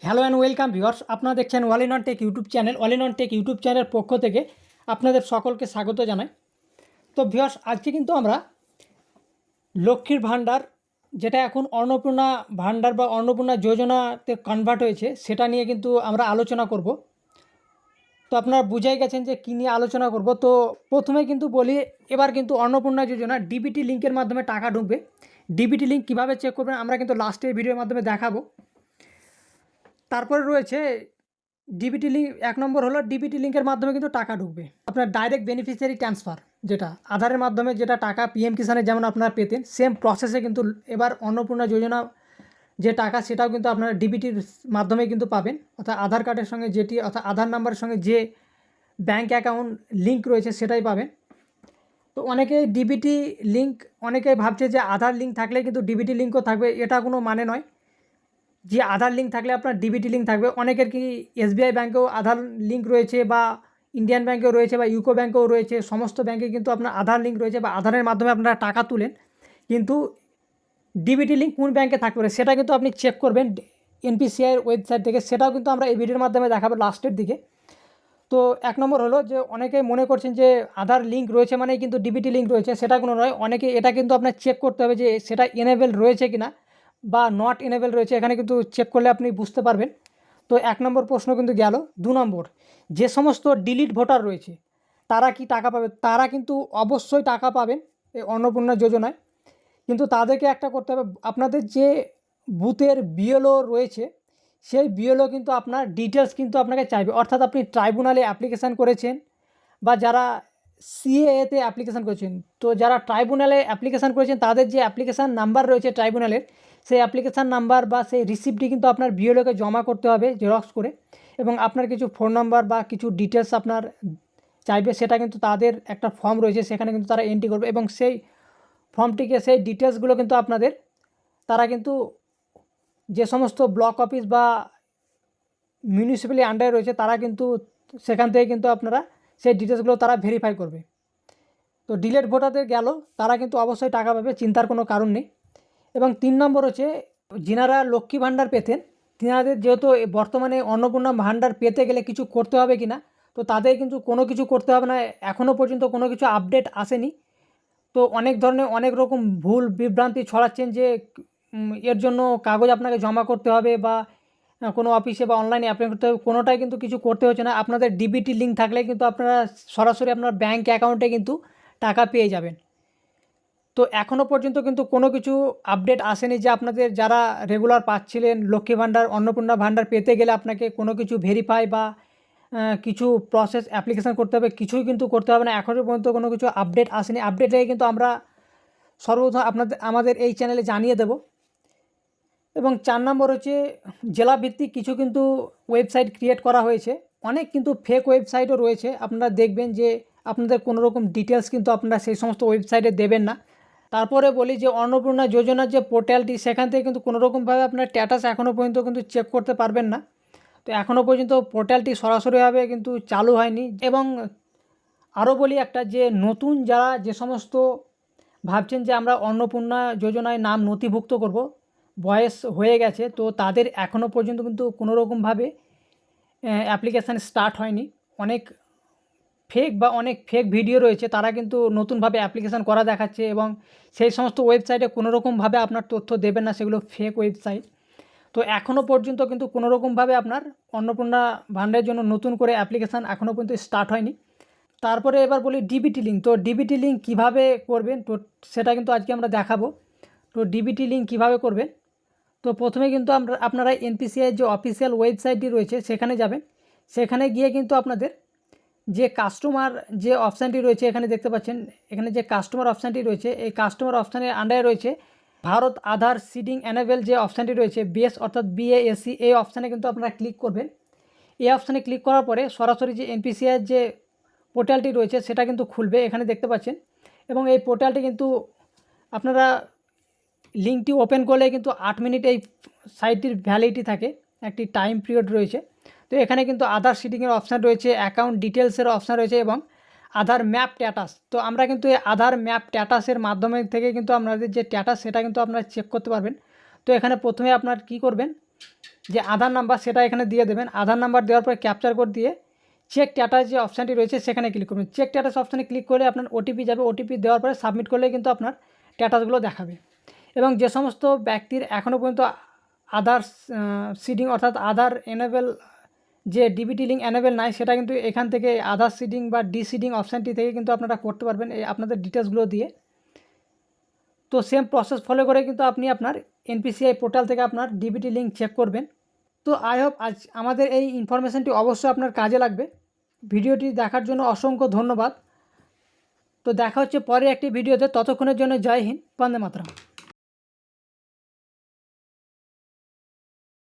Hello and welcome viewers, আপনারা দেখছেন all in one take YouTube channel. All in one take YouTube চ্যানেলের পক্ষ থেকে আপনাদের সকলকে স্বাগত জানাই। তো ভিউয়ার্স, আজকে কিন্তু আমরা লক্ষ্মীর ভাণ্ডার, যেটা এখন অন্নপূর্ণা ভাণ্ডার বা অন্নপূর্ণা যোজনাতে কনভার্ট হয়েছে, সেটা নিয়ে কিন্তু আমরা আলোচনা করব। তো আপনারা বুঝেই গেছেন যে কী নিয়ে আলোচনা করব। তো প্রথমে কিন্তু বলি, এবার কিন্তু অন্নপূর্ণা যোজনা ডিবিটি লিঙ্কের মাধ্যমে টাকা ঢুকবে। ডিবিটি লিঙ্ক কীভাবে চেক করবেন আমরা কিন্তু লাস্টের ভিডিওর মাধ্যমে দেখাবো। তারপরে রয়েছে ডিবিটি লিঙ্ক। এক নম্বর হলো ডিবিটি লিঙ্কের মাধ্যমে কিন্তু টাকা ঢুকবে আপনার ডাইরেক্ট বেনিফিশিয়ারি ট্রান্সফার, যেটা আধারের মাধ্যমে যেটা টাকা পিএম কিষানে যেমন আপনারা পেতেন, সেম প্রসেসে কিন্তু এবার অন্নপূর্ণা যোজনা যে টাকা সেটাও কিন্তু আপনারা ডিবিটির মাধ্যমে কিন্তু পাবেন। অর্থাৎ আধার কার্ডের সঙ্গে যেটি, অর্থাৎ আধার নাম্বারের সঙ্গে যে ব্যাঙ্ক অ্যাকাউন্ট লিঙ্ক রয়েছে সেটাই পাবেন। তো অনেকেই ডিবিটি লিঙ্ক, অনেকেই ভাবছে যে আধার লিঙ্ক থাকলে কিন্তু ডিবিটি লিঙ্কও থাকবে। এটা কোনো মানে নয় যে আধার লিঙ্ক থাকলে আপনার ডিবিটি লিঙ্ক থাকবে। অনেকের কি এসবিআই ব্যাঙ্কেও আধার লিঙ্ক রয়েছে, বা ইন্ডিয়ান ব্যাঙ্কেও রয়েছে, বা ইউকো ব্যাঙ্কেও রয়েছে। সমস্ত ব্যাঙ্কে কিন্তু আপনার আধার লিঙ্ক রয়েছে, বা আধারের মাধ্যমে আপনারা টাকা তুলেন। কিন্তু ডিবিটি লিঙ্ক কোন ব্যাঙ্কে থাকতে পারে সেটা কিন্তু আপনি চেক করবেন এনপিসিআইয়ের ওয়েবসাইট থেকে। সেটাও কিন্তু আমরা এই ভিডিওর মাধ্যমে দেখাবো লাস্টের দিকে। তো এক নম্বর হলো যে অনেকেই মনে করছেন যে আধার লিঙ্ক রয়েছে মানেই কিন্তু ডিবিটি লিঙ্ক রয়েছে, সেটা কোনো নয়। অনেকে এটা কিন্তু আপনার চেক করতে হবে যে সেটা এনেবেল রয়েছে কিনা বা নট এনেবেল রয়েছে, এখানে কিন্তু চেক করলে আপনি বুঝতে পারবেন। তো এক নম্বর প্রশ্ন কিন্তু গেল। দু নম্বর, যে সমস্ত ডিলিট ভোটার রয়েছে তারা কি টাকা পাবে? তারা কিন্তু অবশ্যই টাকা পাবেন এই অন্নপূর্ণা যোজনায়। কিন্তু তাদেরকে একটা করতে হবে, আপনাদের যে বুথের বিএলও রয়েছে সেই বিএলও কিন্তু আপনার ডিটেলস কিন্তু আপনাকে চাইবে। অর্থাৎ আপনি ট্রাইব্যুনালে অ্যাপ্লিকেশান করেছেন, বা যারা সিএএতে অ্যাপ্লিকেশান করেছেন, তো যারা ট্রাইব্যুনালে অ্যাপ্লিকেশান করেছেন তাদের যে অ্যাপ্লিকেশান নাম্বার রয়েছে ট্রাইব্যুনালের, সেই অ্যাপ্লিকেশান নাম্বার বা সেই রিসিপ্টটি কিন্তু আপনার বিএলওকে জমা করতে হবে জেরক্স করে। এবং আপনার কিছু ফোন নাম্বার বা কিছু ডিটেলস আপনার চাইবে, সেটা কিন্তু তাদের একটা ফর্ম রয়েছে, সেখানে কিন্তু তারা এন্ট্রি করবে। এবং সেই ফর্মটিকে, সেই ডিটেলসগুলো কিন্তু আপনাদের, তারা কিন্তু যে সমস্ত ব্লক অফিস বা মিউনিসিপ্যালি আন্ডারে রয়েছে তারা কিন্তু সেখান থেকে কিন্তু আপনারা সেই ডিটেলসগুলো তারা ভেরিফাই করবে। তো ডিলেট ভোটারদের গেল, তারা কিন্তু অবশ্যই টাকা পাবে, চিন্তার কোনো কারণ নেই। এবং 3 নম্বর হচ্ছে, যিনারা লক্ষ্মী ভাণ্ডার পেতেন, তিনাদের যেহেতু বর্তমানে অন্নপূর্ণা ভাণ্ডার পেতে গেলে কিছু করতে হবে কি না, তো তাদের কিন্তু কোনো কিছু করতে হবে না। এখনও পর্যন্ত কোনো কিছু আপডেট আসেনি। তো অনেক ধরনের অনেক রকম ভুল বিভ্রান্তি ছড়াচ্ছেন যে এর জন্য কাগজ আপনাকে জমা করতে হবে, বা কোনো অফিসে বা অনলাইনে অ্যাপ্লাই করতে হবে। কোনোটাই কিন্তু কিছু করতে হচ্ছে না। আপনাদের ডিবিটি লিঙ্ক থাকলে কিন্তু আপনারা সরাসরি আপনার ব্যাঙ্ক অ্যাকাউন্টে কিন্তু টাকা পেয়ে যাবেন। তো এখনও পর্যন্ত কিন্তু কোনো কিছু আপডেট আসেনি যে আপনাদের যারা রেগুলার পাচ্ছিলেন লক্ষ্মী ভাণ্ডার, অন্নপূর্ণা ভাণ্ডার পেতে গেলে আপনাকে কোনো কিছু ভেরিফাই বা কিছু প্রসেস অ্যাপ্লিকেশান করতে হবে, কিছুই কিন্তু করতে হবে না। এখনও পর্যন্ত কোনো কিছু আপডেট আসেনি। আপডেট এলে কিন্তু আমরা সর্বপ্রথম আমাদের এই চ্যানেলে জানিয়ে দেব। এবং 4 নম্বর হচ্ছে, জেলাভিত্তিক কিছু কিন্তু ওয়েবসাইট ক্রিয়েট করা হয়েছে। অনেক কিন্তু ফেক ওয়েবসাইটও রয়েছে। আপনারা দেখবেন যে আপনাদের কোনো রকম ডিটেলস কিন্তু আপনারা সেই সমস্ত ওয়েবসাইটে দেবেন না। তারপরে বলি যে অন্নপূর্ণা যোজনার যে পোর্টালটি, সেখান থেকে কিন্তু কোনো রকমভাবে আপনার স্ট্যাটাস এখনও পর্যন্ত কিন্তু চেক করতে পারবেন না। তো এখনও পর্যন্ত পোর্টালটি সরাসরিভাবে কিন্তু চালু হয়নি। এবং আরও বলি একটা, যে নতুন যারা যে সমস্ত ভাবছেন যে আমরা অন্নপূর্ণা যোজনায় নাম নথিভুক্ত করব, বয়স হয়ে গেছে, তো তাদের এখনও পর্যন্ত কিন্তু কোনো রকমভাবে অ্যাপ্লিকেশান স্টার্ট হয়নি। অনেক ফেক ভিডিও রয়েছে, তারা কিন্তু নতুনভাবে অ্যাপ্লিকেশান করা দেখাচ্ছে, এবং সেই সমস্ত ওয়েবসাইটে কোনো রকমভাবে আপনার তথ্য দেবেন না, সেগুলো ফেক ওয়েবসাইট। তো এখনও পর্যন্ত কিন্তু কোনো রকমভাবে আপনার অন্নপূর্ণা ভাণ্ডারের জন্য নতুন করে অ্যাপ্লিকেশান এখনও পর্যন্ত স্টার্ট হয়নি। তারপরে এবার বলি ডিবিটি লিঙ্ক। তো ডিবিটি লিঙ্ক কীভাবে করবেন, তো সেটা কিন্তু আজকে আমরা দেখাবো। তো ডিবিটি লিঙ্ক কীভাবে করবেন, তো প্রথমে কিন্তু আপনারা এনপিসিআই যে অফিসিয়াল ওয়েবসাইটটি রয়েছে সেখানে যাবেন। সেখানে গিয়ে কিন্তু আপনাদের যে কাস্টমার যে অপশানটি রয়েছে, এখানে দেখতে পাচ্ছেন, এখানে যে কাস্টমার অপশানটি রয়েছে, এই কাস্টমার অপশানের আন্ডারে রয়েছে ভারত আধার সিডিং এনেবেল যে অপশানটি রয়েছে, বিএস অর্থাৎ বিএএসসি, এই অপশানে কিন্তু আপনারা ক্লিক করবেন। এই অপশানে ক্লিক করার পরে সরাসরি যে এনপিসিআই যে পোর্টালটি রয়েছে সেটা কিন্তু খুলবে, এখানে দেখতে পাচ্ছেন। এবং এই পোর্টালটি কিন্তু আপনারা লিঙ্কটি ওপেন করলে কিন্তু 8 মিনিট এই সাইটটির ভ্যালিডিটি থাকে, একটি টাইম পিরিয়ড রয়েছে। তো এখানে কিন্তু আধার সিডিংয়ের অপশান রয়েছে, অ্যাকাউন্ট ডিটেলসের অপশান রয়েছে, এবং আধার ম্যাপ স্ট্যাটাস। তো আমরা কিন্তু এই আধার ম্যাপ স্ট্যাটাসের মাধ্যমে থেকে কিন্তু আপনাদের যে স্ট্যাটাস সেটা কিন্তু আপনারা চেক করতে পারবেন। তো এখানে প্রথমে আপনার কি করবেন, যে আধার নাম্বার সেটা এখানে দিয়ে দেবেন। আধার নাম্বার দেওয়ার পরে ক্যাপচার কোড দিয়ে চেক স্ট্যাটাস যে অপশানটি রয়েছে সেখানে ক্লিক করবেন। চেক স্ট্যাটাস অপশানে ক্লিক করলে আপনার ওটিপি যাবে, ওটিপি দেওয়ার পরে সাবমিট করলে কিন্তু আপনার স্ট্যাটাসগুলো দেখাবে। এবং যে সমস্ত ব্যক্তির এখনও পর্যন্ত আধার সিডিং অর্থাৎ আধার এনেবেল যে ডিবিটি লিঙ্ক এনেবেল নাই, সেটা কিন্তু এখান থেকে আধার সিডিং বা ডিসিডিং অপশানটি থেকে কিন্তু আপনারা করতে পারবেন এই আপনাদের ডিটেলসগুলো দিয়ে। তো সেম প্রসেস ফলো করে কিন্তু আপনি আপনার এনপিসিআই পোর্টাল থেকে আপনার ডিবিটি লিঙ্ক চেক করবেন। তো আই হোপ আজ আমাদের এই ইনফরমেশানটি অবশ্যই আপনার কাজে লাগবে। ভিডিওটি দেখার জন্য অসংখ্য ধন্যবাদ। তো দেখা হচ্ছে পরে একটি ভিডিওতে, ততক্ষণের জন্য জয় হিন্দ, বন্দে মাতরম।